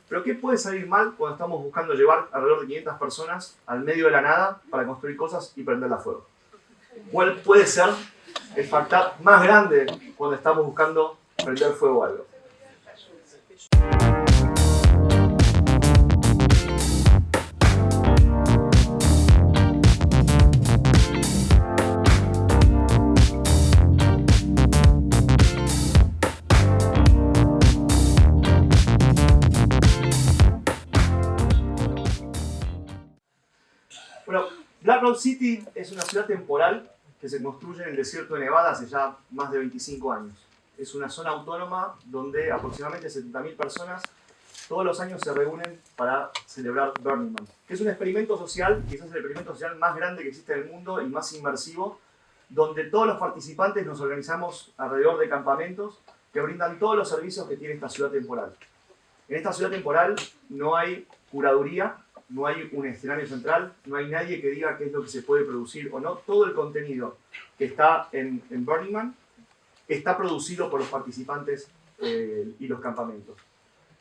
Pero ¿qué puede salir mal cuando estamos buscando llevar alrededor de 500 personas al medio de la nada para construir cosas y prenderla a fuego? ¿Cuál puede ser el factor más grande cuando estamos buscando prender fuego a algo? Bueno, Black Rock City es una ciudad temporal que se construye en el desierto de Nevada hace ya más de 25 años. Es una zona autónoma donde aproximadamente 70.000 personas todos los años se reúnen para celebrar Burning Man, que es un experimento social, quizás el experimento social más grande que existe en el mundo y más inmersivo, donde todos los participantes nos organizamos alrededor de campamentos que brindan todos los servicios que tiene esta ciudad temporal. En esta ciudad temporal no hay curaduría, no hay un escenario central, no hay nadie que diga qué es lo que se puede producir o no. Todo el contenido que está en Burning Man está producido por los participantes y los campamentos.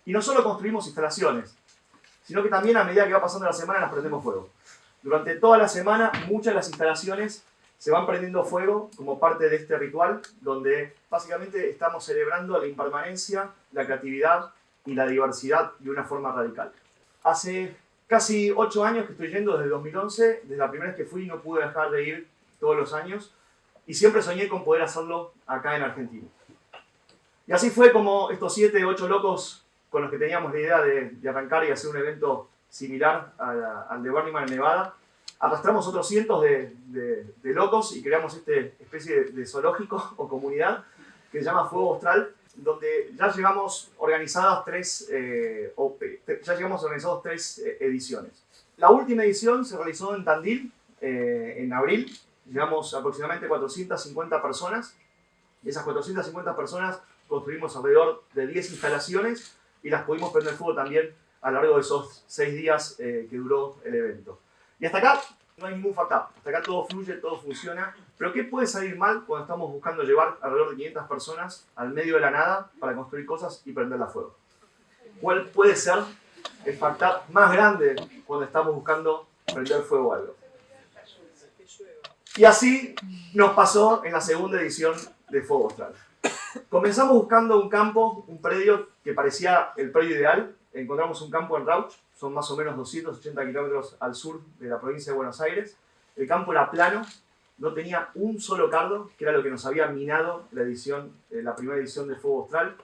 Y no solo construimos instalaciones, sino que también a medida que va pasando la semana las prendemos fuego. Durante toda la semana muchas de las instalaciones se van prendiendo fuego como parte de este ritual, donde básicamente estamos celebrando la impermanencia, la creatividad y la diversidad de una forma radical. Hace casi 8 años que estoy yendo, desde 2011, desde la primera vez que fui no pude dejar de ir todos los años y siempre soñé con poder hacerlo acá en Argentina. Y así fue como estos 7, 8 locos con los que teníamos la idea de arrancar y hacer un evento similar al de Burning Man en Nevada, arrastramos otros cientos de locos y creamos esta especie de zoológico o comunidad que se llama Fuego Austral, donde ya llevamos organizados tres ediciones. La última edición se realizó en Tandil en abril. Llegamos aproximadamente 450 personas. De esas 450 personas construimos alrededor de 10 instalaciones y las pudimos prender fuego también a lo largo de esos 6 días que duró el evento. Y hasta acá no hay ningún factor. Hasta acá todo fluye, todo funciona. Pero ¿qué puede salir mal cuando estamos buscando llevar alrededor de 500 personas al medio de la nada para construir cosas y prenderla a fuego? ¿Cuál puede ser el factor más grande cuando estamos buscando prender fuego a algo? Y así nos pasó en la segunda edición de Fuego Austral. Comenzamos buscando un campo, un predio que parecía el predio ideal. Encontramos un campo en Rauch, son más o menos 280 kilómetros al sur de la provincia de Buenos Aires. El campo era plano, no tenía un solo cardo, que era lo que nos había minado la primera edición de Fuego Austral.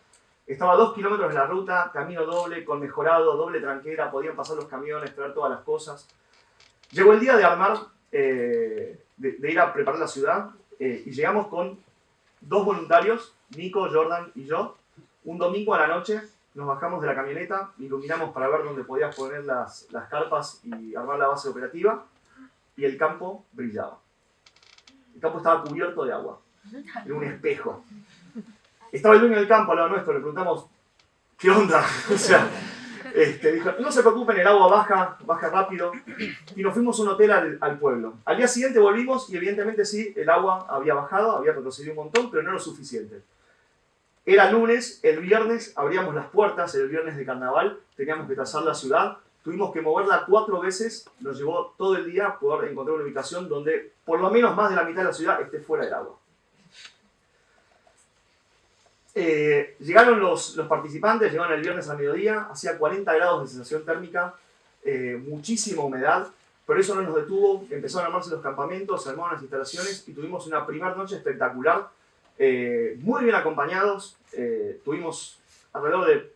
Estaba a 2 kilómetros de la ruta, camino doble, con mejorado, doble tranquera, podían pasar los camiones, traer todas las cosas. Llegó el día de armar, de ir a preparar la ciudad, y llegamos con 2 voluntarios, Nico, Jordan y yo. Un domingo a la noche nos bajamos de la camioneta, iluminamos para ver dónde podías poner las carpas y armar la base operativa, y el campo brillaba. El campo estaba cubierto de agua, era un espejo. Estaba el dueño del campo al lado nuestro, le preguntamos, ¿qué onda? O sea, dijo, no se preocupen, el agua baja rápido. Y nos fuimos a un hotel al pueblo. Al día siguiente volvimos y evidentemente sí, el agua había bajado, había retrocedido un montón, pero no lo suficiente. Era lunes, el viernes abríamos las puertas, el viernes de carnaval, teníamos que trazar la ciudad, tuvimos que moverla 4 veces, nos llevó todo el día poder encontrar una ubicación donde por lo menos más de la mitad de la ciudad esté fuera del agua. Llegaron los participantes, llegaron el viernes al mediodía, hacía 40 grados de sensación térmica, muchísima humedad, pero eso no nos detuvo, empezaron a armarse los campamentos, se armaron las instalaciones y tuvimos una primera noche espectacular, muy bien acompañados. Tuvimos alrededor de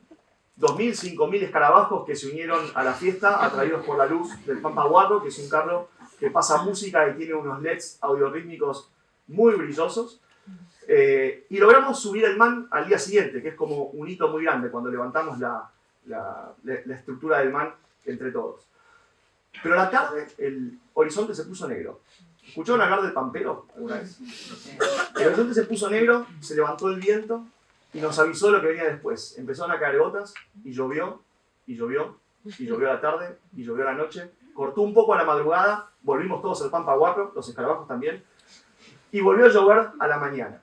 2.000, 5.000 escarabajos que se unieron a la fiesta, atraídos por la luz del Pampa Guarro, que es un carro que pasa música y tiene unos LEDs audiorítmicos muy brillosos. Y logramos subir el MAN al día siguiente, que es como un hito muy grande cuando levantamos la estructura del MAN entre todos. Pero a la tarde el horizonte se puso negro. ¿Escucharon hablar del pampero alguna vez? El horizonte se puso negro, se levantó el viento y nos avisó lo que venía después. Empezaron a caer gotas y llovió, y llovió, y llovió a la tarde, y llovió a la noche. Cortó un poco a la madrugada, volvimos todos al Pampa Guarro, los escarabajos también, y volvió a llover a la mañana.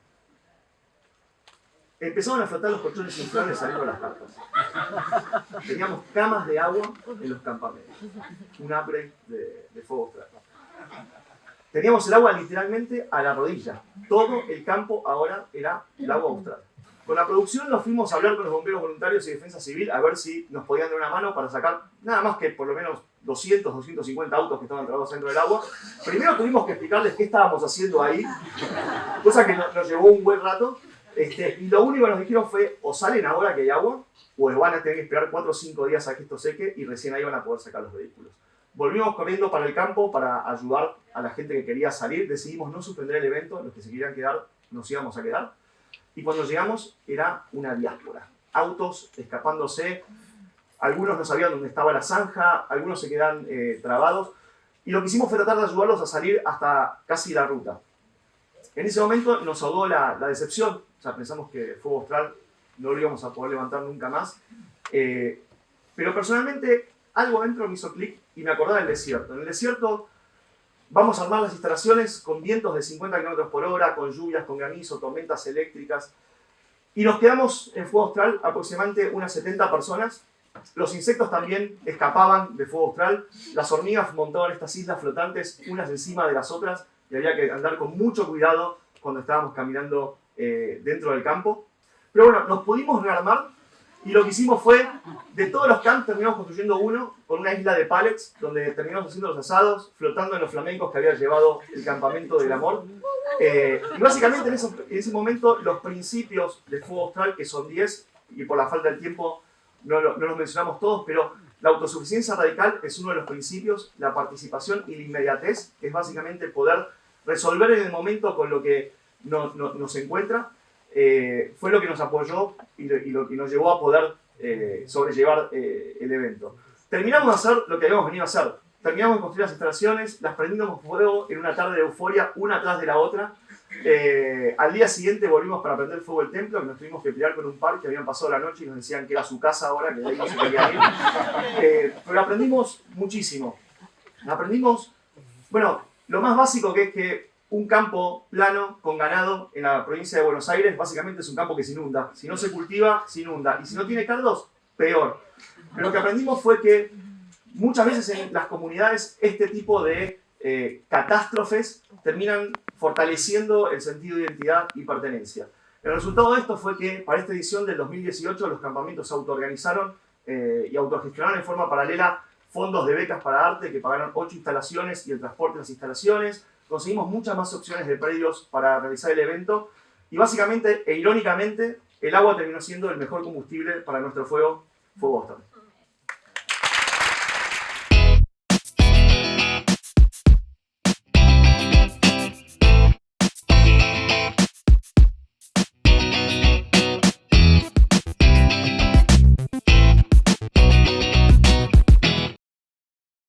empezaron a flotar los colchones inflables saliendo de las carpas. Teníamos camas de agua en los campamentos. Un upgrade de fuego austral. Teníamos el agua literalmente a la rodilla. Todo el campo ahora era el agua austral. Con la producción nos fuimos a hablar con los bomberos voluntarios y defensa civil a ver si nos podían dar una mano para sacar nada más que por lo menos 200, 250 autos que estaban trabados dentro del agua. Primero tuvimos que explicarles qué estábamos haciendo ahí, cosa que nos llevó un buen rato. Y lo único que nos dijeron fue, o salen ahora que hay agua, o van a tener que esperar 4 o 5 días a que esto seque y recién ahí van a poder sacar los vehículos. Volvimos corriendo para el campo para ayudar a la gente que quería salir. Decidimos no suspender el evento, los que se querían quedar nos íbamos a quedar. Y cuando llegamos era una diáspora. Autos escapándose, algunos no sabían dónde estaba la zanja, algunos se quedan trabados. Y lo que hicimos fue tratar de ayudarlos a salir hasta casi la ruta. En ese momento nos ahogó la decepción. O sea, pensamos que fuego austral no lo íbamos a poder levantar nunca más. Pero personalmente algo dentro me hizo clic y me acordaba del desierto. En el desierto vamos a armar las instalaciones con vientos de 50 km por hora, con lluvias, con granizo, tormentas eléctricas. Y nos quedamos en fuego austral aproximadamente unas 70 personas. Los insectos también escapaban de fuego austral. Las hormigas montaban estas islas flotantes unas encima de las otras y había que andar con mucho cuidado cuando estábamos caminando dentro del campo. Pero bueno, nos pudimos rearmar y lo que hicimos fue, de todos los camps terminamos construyendo uno con una isla de pallets donde terminamos haciendo los asados, flotando en los flamencos que había llevado el campamento del amor. Y básicamente en ese momento los principios de fuego austral, que son 10, y por la falta del tiempo no los mencionamos todos, pero la autosuficiencia radical es uno de los principios, la participación y la inmediatez, que es básicamente poder resolver en el momento con lo que nos encuentra, fue lo que nos apoyó y lo que nos llevó a poder sobrellevar el evento. Terminamos de hacer lo que habíamos venido a hacer. Terminamos de construir las instalaciones, las prendimos fuego en una tarde de euforia, una atrás de la otra. Al día siguiente volvimos para prender fuego el templo, que nos tuvimos que pelear con un par que habían pasado la noche y nos decían que era su casa ahora, que de ahí no se querían ir. Pero aprendimos muchísimo. Aprendimos, bueno, lo más básico que es que un campo plano con ganado en la provincia de Buenos Aires básicamente es un campo que se inunda. Si no se cultiva, se inunda. Y si no tiene cardos, peor. Pero lo que aprendimos fue que muchas veces en las comunidades este tipo de catástrofes terminan fortaleciendo el sentido de identidad y pertenencia. El resultado de esto fue que para esta edición del 2018 los campamentos se autoorganizaron y autogestionaron en forma paralela fondos de becas para arte que pagaron 8 instalaciones y el transporte de las instalaciones. Conseguimos muchas más opciones de predios para realizar el evento y básicamente e irónicamente el agua terminó siendo el mejor combustible para nuestro fuego austral.